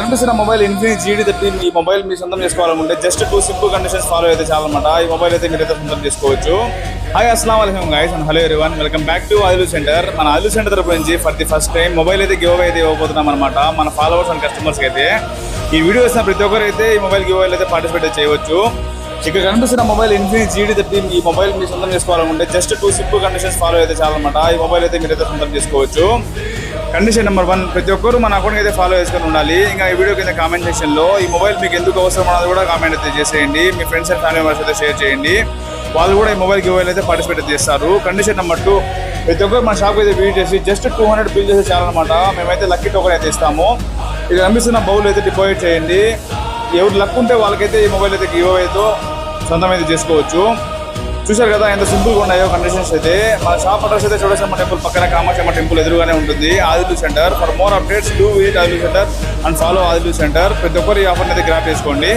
కనిపిస్తున్న mobile Infinix GT30 ఈ mobile మీ సొంతం చేసుకోవాలనుకుంటే జస్ట్ 2 సింపుల్ కండిషన్స్ ఫాలో అయితే చాలన్నమాట. ఈ మొబైల్ అయితే మీరైతే సొంతం చేసుకోవచ్చు. హాయ్ అస్సలాము అలైకుం guys and hello everyone, welcome back to Adilu centre. మన ఆదిలు సెంటర్ తరపు నుంచి for the first time mobile అయితే గివ్ అవే అయితే ఇవ్వబోతున్నాం అనమాట మన ఫాలోవర్స్ అండ్ కస్టమర్స్కి అయితే. ఈ వీడియో ఇస్తున్న ప్రతి ఒక్కరు అయితే ఈ మొబైల్ గివ్ అవేలో అయితే పార్టిసిపేట్ చేయవచ్చు. ఇక్కడ కనిపిస్తున్న మొబైల్ ఇన్ఫినిక్స్ GT30 ఈ మొబైల్ మీ సొంతం చేసుకోవాలనుకుంటే జస్ట్ 2 సింపుల్ కండిషన్స్ ఫాలో అయితే చాలన్నమాట. ఈ మొబైల్ అయితే మీరైతే సొంతం చేసుకోవచ్చు. కండిషన్ నెంబర్ 1, ప్రతి ఒక్కరు మన అకౌంట్ అయితే ఫాలో చేసుకొని ఉండాలి. ఇంకా ఈ వీడియో కింద కామెంట్ సెక్షన్లో ఈ మొబైల్ మీకు ఎందుకు అవసరం అన్నది కూడా కామెంట్ అయితే చేసేయండి. మీ ఫ్రెండ్స్ అండ్ ఫ్యామిలీ మెంబర్స్ అయితే షేర్ చేయండి. వాళ్ళు కూడా ఈ మొబైల్ గివ్ అవే అయితే పార్టిసిపేట్ చేస్తారు. కండిషన్ నెంబర్ 2, ప్రతి ఒక్కరు మన షాప్ అయితే విజిట్ చేసి జస్ట్ 200 బిల్ చేస్తే చాలన్నమాట. మేమైతే లక్కీ టోకెన్ అయితే ఇస్తాము. ఇక్కడ కనిపిస్తున్న బౌల్ అయితే డిపాజిట్ చేయండి. ఎవరు లక్ ఉంటే వాళ్ళకైతే ఈ మొబైల్ అయితే గివ్ అవేతో సొంతం అయితే చేసుకోవచ్చు. చూశారు కదా ఎంత సింపుల్గా ఉన్నాయో కండిషన్స్ అయితే. మన షాప్ అడ్రస్ అయితే చోడేశ్వరమ్మ టెంపుల్ పక్కన కామాక్షమ్మ టెంపుల్ ఎదురుగానే ఉంటుంది. Adilu centre. For more updates do visit Adilu centre and follow Adilu centre. ప్రతి ఒక్కరు ఈ ఆఫర్ని అయితే గ్రాప్ చేసుకోండి.